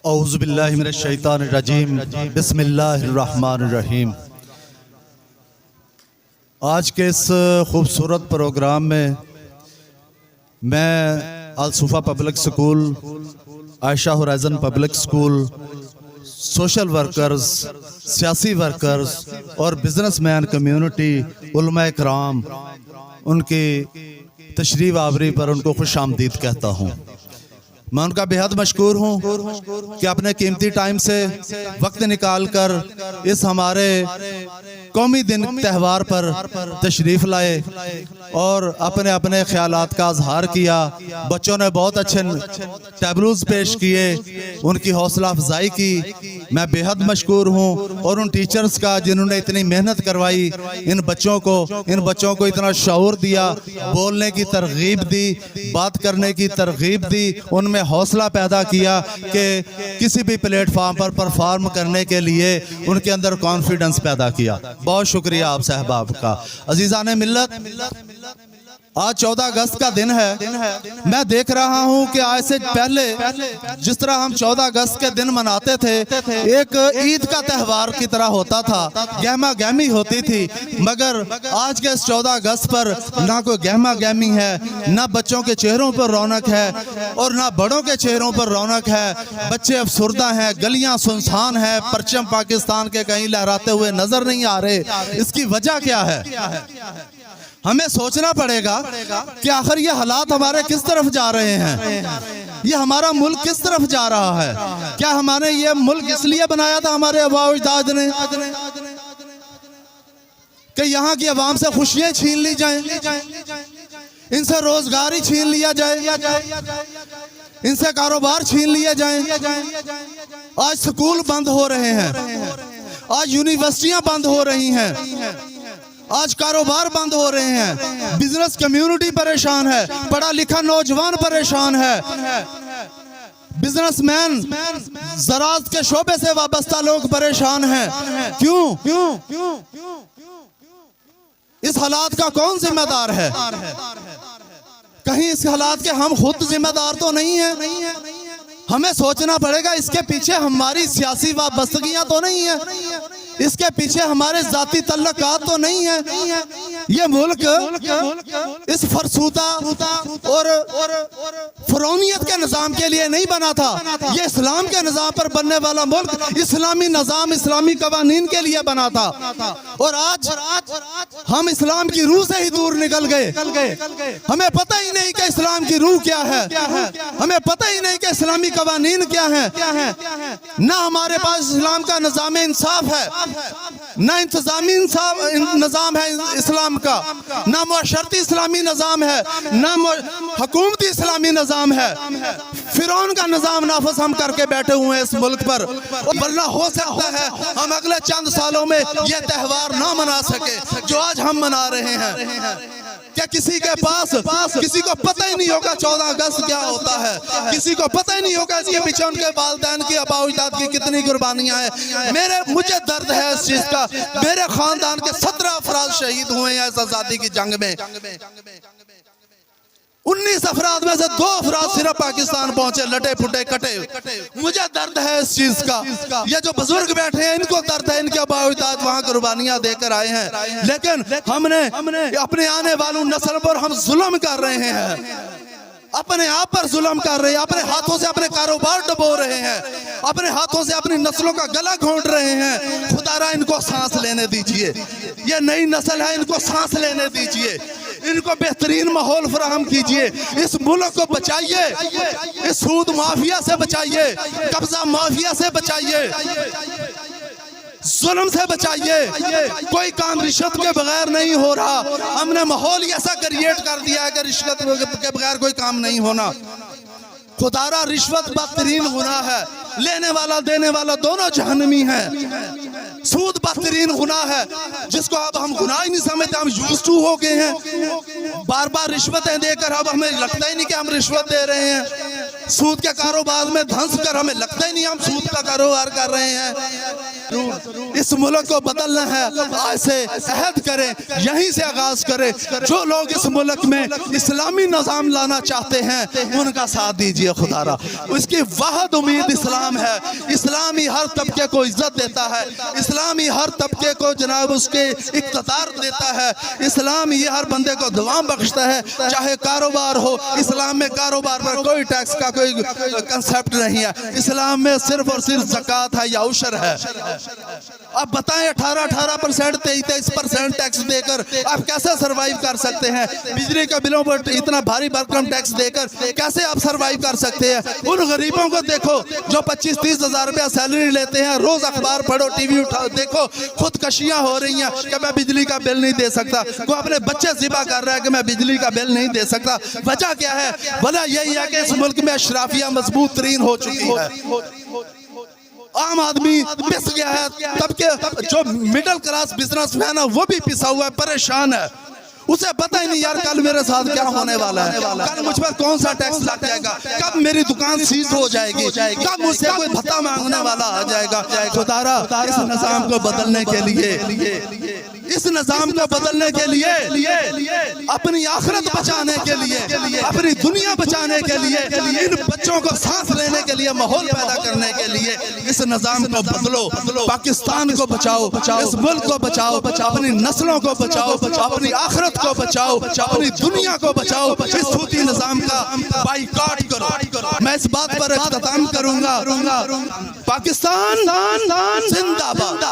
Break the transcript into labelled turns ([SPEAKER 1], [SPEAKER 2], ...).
[SPEAKER 1] اعوذ باللہ من الشیطان الرجیم بسم اللہ الرحمن الرحیم۔ آج کے اس خوبصورت پروگرام میں Al Safa public school, Ayesha Horizon public school, social workers, سیاسی ورکرز اور بزنس مین کمیونٹی، علماء کرام، ان کی تشریف آوری پر ان کو خوش آمدید کہتا ہوں۔ میں ان کا بہت مشکور ہوں کہ اپنے قیمتی ٹائم سے وقت نکال کر اس ہمارے قومی دن تہوار پر تشریف لائے اور اپنے اپنے خیالات کا اظہار کیا۔ بچوں نے بہت اچھے ٹیبلوز پیش کیے، ان کی حوصلہ افزائی کی۔ میں بہت مشکور ہوں اور ان ٹیچرز کا جنہوں نے اتنی محنت کروائی، ان بچوں کو اتنا شعور دیا، بولنے کی ترغیب دی، بات کرنے کی ترغیب دی، ان میں حوصلہ پیدا کیا کہ کسی بھی پلیٹ فارم پر پرفارم کرنے کے لیے ان کے اندر کانفیڈنس پیدا کیا۔ بہت شکریہ آپ صاحباب کا۔ عزیزان ملت، آج 14 اگست کا دن ہے۔ میں دیکھ رہا ہوں کہ آج سے پہلے جس طرح ہم 14 اگست کے دن مناتے تھے، ایک عید کا تہوار کی طرح ہوتا تھا، گہما گہمی ہوتی تھی، مگر آج کے اس 14 اگست پر نہ کوئی گہما گہمی ہے، نہ بچوں کے چہروں پر رونق ہے اور نہ بڑوں کے چہروں پر رونق ہے۔ بچے افسردہ ہیں، گلیاں سنسان ہیں، پرچم پاکستان کے کہیں لہراتے ہوئے نظر نہیں آ رہے۔ اس کی وجہ کیا ہے؟ ہمیں سوچنا پڑے گا کہ آخر یہ حالات ہمارے کس طرف جا رہے ہیں، یہ ہمارا ملک کس طرف جا رہا ہے۔ کیا ہمارے یہ ملک اس لیے بنایا تھا ہمارے آباء و اجداد نے کہ یہاں کی عوام سے خوشیاں چھین لی جائیں، ان سے روزگار ہی چھین لیا جائے، ان سے کاروبار چھین لیا جائیں؟ آج سکول بند ہو رہے ہیں، آج یونیورسٹیاں بند ہو رہی ہیں، آج کاروبار بند ہو رہے ہیں، بزنس کمیونٹی پریشان ہے، پڑھا لکھا نوجوان پریشان ہے، بزنس مین، زراعت کے شعبے سے وابستہ لوگ پریشان ہیں۔ کیوں؟ اس حالات کا کون ذمہ دار ہے؟ کہیں اس حالات کے ہم خود ذمہ دار تو نہیں ہیں؟ ہمیں سوچنا پڑے گا اس کے پیچھے ہماری سیاسی وابستگیاں تو نہیں ہیں، اس کے پیچھے ہمارے ذاتی تعلقات تو نہیں ہیں۔ یہ ملک اس فرسودہ اور فرعونیت کے نظام کے لیے نہیں بنا تھا، یہ اسلام کے نظام پر بننے والا ملک اسلامی نظام، اسلامی قوانین کے لیے بنا تھا، اور آج ہم اسلام کی روح سے ہی دور نکل گئے۔ ہمیں پتہ ہی نہیں کہ اسلام کی روح کیا ہے، ہمیں پتہ ہی نہیں کہ اسلامی قوانین کیا ہیں۔ نہ ہمارے پاس اسلام کا نظام انصاف ہے، نہ انتظامی نظام ہے اسلام کا، نہ معاشرتی اسلامی نظام ہے، نہ حکومتی اسلامی نظام ہے۔ فرعون کا نظام نافذ ہم کر کے بیٹھے ہوئے ہیں اس ملک پر، ورنہ ہو سکتا ہے ہم اگلے چند سالوں میں یہ تہوار نہ منا سکے جو آج ہم منا رہے ہیں۔ کیا کسی کے پاس کسی کو پتہ ہی نہیں ہوگا 14 اگست کیا ہوتا ہے؟ کسی کو پتہ ہی نہیں ہوگا اس کے پیچھے ان کے والدین کی، آباء و اجداد کی کتنی قربانیاں ہیں۔ مجھے درد ہے اس چیز کا، میرے خاندان کے 17 افراد شہید ہوئے ہیں اس آزادی کی جنگ میں، 19 افراد میں سے 2 افراد صرف پاکستان پہنچے، لٹے پھٹے کٹے۔ مجھے درد ہے اس چیز کا۔ یہ جو بزرگ بیٹھے ہیں ان کو درد ہے، ان کے آباء و اجداد وہاں قربانیاں دے کر آئے ہیں، لیکن ہم نے اپنے آنے والوں نسل پر ہم ظلم کر رہے ہیں، اپنے آپ پر ظلم کر رہے ہیں، اپنے ہاتھوں سے اپنے کاروبار ڈبو رہے ہیں، اپنے ہاتھوں سے اپنی نسلوں کا گلا گھونٹ رہے ہیں۔ خدا را ان کو سانس لینے دیجئے، یہ نئی نسل ہے، ان کو سانس لینے دیجئے، ان کو بہترین ماحول فراہم کیجئے، اس ملک کو بچائیے، اس سود مافیا سے بچائیے، قبضہ مافیا سے بچائیے، ظلم سے بچائیے۔ کوئی کام رشوت کے بغیر نہیں ہو رہا، ہم نے ماحول ایسا کریٹ کر دیا ہے کہ رشوت کے بغیر کوئی کام نہیں ہونا۔ خدا را رشوت بدترین گناہ ہے، لینے والا دینے والا دونوں جہنمی ہیں۔ سود بدترین گناہ ہے جس کو اب ہم گناہ ہی نہیں سمجھتے، ہم یوزڈ ٹو ہو گئے ہیں۔ بار بار رشوتیں دے کر اب ہمیں لگتا ہی نہیں کہ ہم رشوت دے رہے ہیں۔ سود کے کاروبار میں دھنس کر ہمیں لگتا ہی نہیں ہم سود کا کاروبار کر رہے ہیں. اس ملک کو بدلنا ہے, آج سے عہد کریں, یہیں سے آغاز کریں. جو لوگ اس ملک میں اسلامی نظام لانا چاہتے ہیں ان کا ساتھ دیجئے خدا را. اس کی واحد امید اسلام ہے. اسلامی ہر طبقے کو عزت دیتا ہے, اسلامی ہر طبقے کو جناب اس کے اقتدار دیتا ہے. اسلام یہ ہر بندے کو دوام بخشتا ہے, چاہے کاروبار ہو. اسلام میں کاروبار پر کوئی ٹیکس کا کوئی کنسپٹ نہیں ہے. اسلام میں صرف اور صرف زکوٰۃ ہے یا عشر ہے. اب بتائیں 18% 23% ٹیکس دے کر آپ کیسے سروائیو کر سکتے ہیں؟ بجلی کے بلوں پر اتنا بھاری بھرکم ٹیکس دے کر کیسے آپ سروائیو کر سکتے ہیں؟ ان غریبوں کو دیکھو جو 25-30 ہزار روپیہ سیلری لیتے ہیں, روز اخبار پڑھو, ٹی وی اٹھاؤ, دیکھو خودکشیاں ہو رہی ہیں کہ میں بجلی کا بل نہیں دے سکتا. کوئی اپنے بچے ذبح کر رہا ہے کہ میں بجلی کا بل نہیں دے سکتا. وجہ کیا ہے؟ وجہ یہی ہے کہ اس ملک میں اشرافیہ مضبوط ترین ہو چکی ہے. عام آدمی پس گیا ہے, طبقے جو مڈل کلاس بزنس مین ہے وہ بھی پسا ہوا ہے, پریشان ہے. اسے پتہ ہی نہیں یار کل میرے ساتھ کیا ہونے والا ہے, کل مجھ پر کون سا ٹیکس لگ جائے گا, کب میری دکان سیز ہو جائے گی, کب مجھ سے کوئی بھتہ مانگنے والا آ جائے گا. خدا را اس نظام کو بدلنے کے لیے, اس نظام کو بدلنے کے لیے, اپنی آخرت بچانے کے لیے, اپنی دنیا بچانے کے لیے, ان بچوں کو سانس لینے کے لیے ماحول پیدا کرنے کے لیے اس نظام کو بدلو. پاکستان کو بچاؤ, اس ملک کو بچاؤ, اپنی نسلوں کو بچاؤ, اپنی آخرت کو بچاؤ, اپنی دنیا کو بچاؤ. اس سودی نظام کا بائیکاٹ کرو. میں اس بات پر اختتام کروں گا, پاکستان زندہ باد.